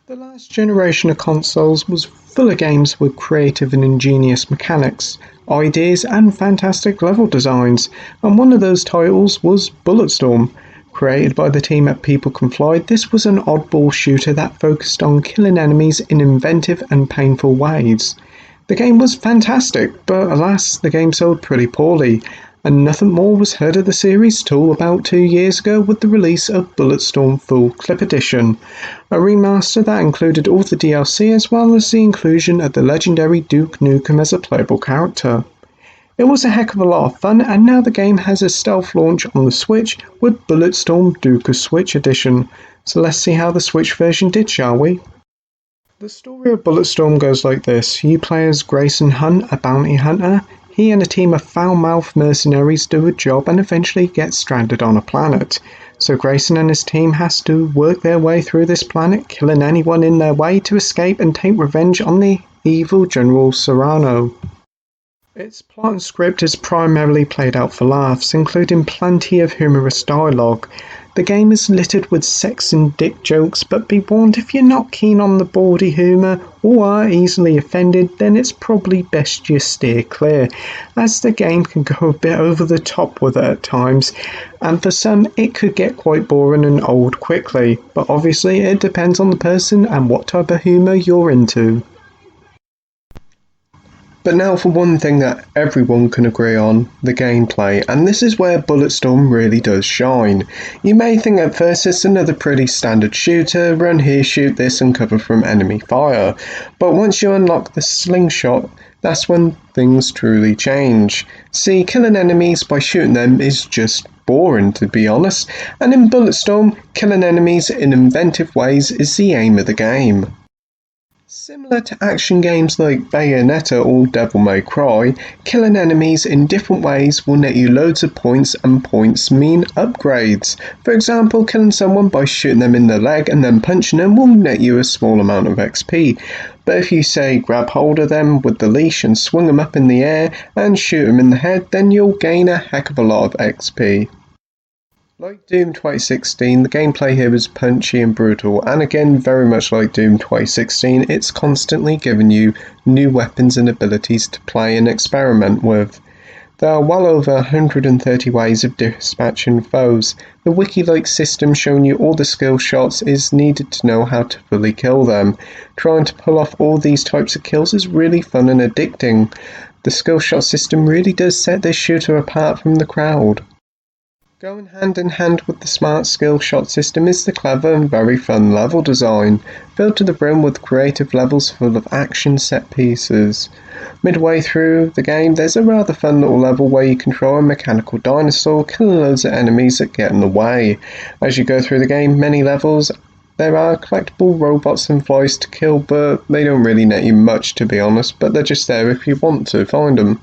The last generation of consoles was full of games with creative and ingenious mechanics, ideas and fantastic level designs, and one of those titles was Bulletstorm. Created by the team at People Can Fly, this was an oddball shooter that focused on killing enemies in inventive and painful ways. The game was fantastic, but alas, the game sold pretty poorly, and nothing more was heard of the series till about 2 years ago with the release of Bulletstorm Full Clip Edition, a remaster that included all the DLC as well as the inclusion of the legendary Duke Nukem as a playable character. It was a heck of a lot of fun, and now the game has a stealth launch on the Switch with Bulletstorm Duke Switch Edition, so let's see how the Switch version did, shall we? The story of Bulletstorm goes like this. You play as Grayson Hunt, a bounty hunter. He and a team of foul-mouthed mercenaries do a job and eventually get stranded on a planet. So Grayson and his team has to work their way through this planet, killing anyone in their way to escape and take revenge on the evil General Serrano. Its plot and script is primarily played out for laughs, including plenty of humorous dialogue. The game is littered with sex and dick jokes, but be warned, if you're not keen on the bawdy humour or are easily offended, then it's probably best you steer clear, as the game can go a bit over the top with it at times, and for some it could get quite boring and old quickly, but obviously it depends on the person and what type of humour you're into. But now for one thing that everyone can agree on, the gameplay, and this is where Bulletstorm really does shine. You may think at first it's another pretty standard shooter, run here, shoot this and cover from enemy fire, but once you unlock the slingshot, that's when things truly change. See, killing enemies by shooting them is just boring, to be honest, and in Bulletstorm, killing enemies in inventive ways is the aim of the game. Similar to action games like Bayonetta or Devil May Cry, killing enemies in different ways will net you loads of points, and points mean upgrades. For example, killing someone by shooting them in the leg and then punching them will net you a small amount of XP. But if you say grab hold of them with the leash and swing them up in the air and shoot them in the head, then you'll gain a heck of a lot of XP. Like Doom 2016, the gameplay here is punchy and brutal, and again, very much like Doom 2016, it's constantly giving you new weapons and abilities to play and experiment with. There are well over 130 ways of dispatching foes. The wiki-like system showing you all the skill shots is needed to know how to fully kill them. Trying to pull off all these types of kills is really fun and addicting. The skill shot system really does set this shooter apart from the crowd. Going hand in hand with the smart skill shot system is the clever and very fun level design, filled to the brim with creative levels full of action set pieces. Midway through the game, there's a rather fun little level where you control a mechanical dinosaur, killing loads of enemies that get in the way. As you go through the game, many levels, there are collectible robots and flies to kill, but they don't really net you much, to be honest, but they're just there if you want to find them.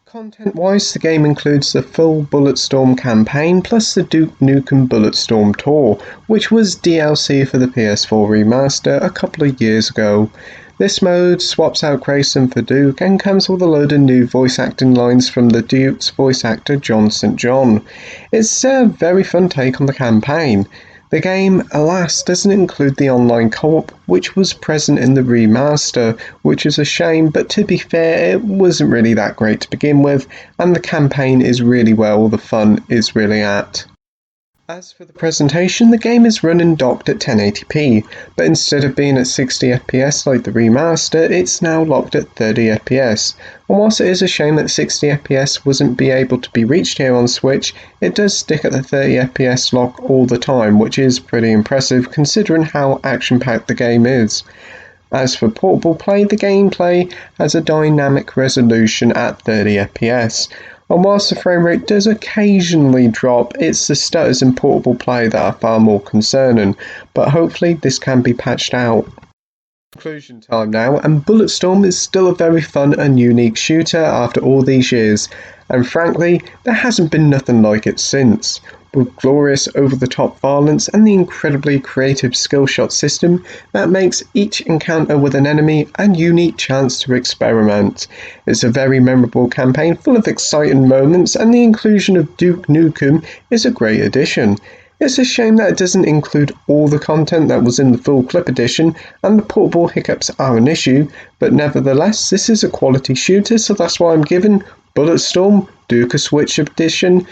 Content-wise, the game includes the full Bulletstorm campaign plus the Duke Nukem Bulletstorm tour, which was DLC for the PS4 remaster a couple of years ago. This mode swaps out Grayson for Duke and comes with a load of new voice acting lines from the Duke's voice actor John St. John. It's a very fun take on the campaign. The game, alas, doesn't include the online co-op, which was present in the remaster, which is a shame, but to be fair, it wasn't really that great to begin with, and the campaign is really where all the fun is really at. As for the presentation, the game is running docked at 1080p, but instead of being at 60 FPS like the remaster, it's now locked at 30 FPS. And whilst it is a shame that 60 FPS wasn't be able to be reached here on Switch, it does stick at the 30 FPS lock all the time, which is pretty impressive considering how action-packed the game is. As for portable play, the gameplay has a dynamic resolution at 30 FPS. And whilst the frame rate does occasionally drop, it's the stutters in portable play that are far more concerning, but hopefully this can be patched out. Conclusion time now, and Bulletstorm is still a very fun and unique shooter after all these years, and frankly, there hasn't been nothing like it since. With glorious over-the-top violence and the incredibly creative skill shot system that makes each encounter with an enemy a unique chance to experiment. It's a very memorable campaign full of exciting moments, and the inclusion of Duke Nukem is a great addition. It's a shame that it doesn't include all the content that was in the full clip edition, and the portable hiccups are an issue, but nevertheless this is a quality shooter, so that's why I'm giving Bulletstorm Duke Switch edition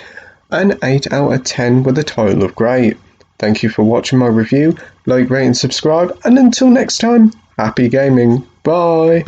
an 8 out of 10 with a title of great. Thank you for watching my review, like, rate and subscribe, and until next time, happy gaming, bye!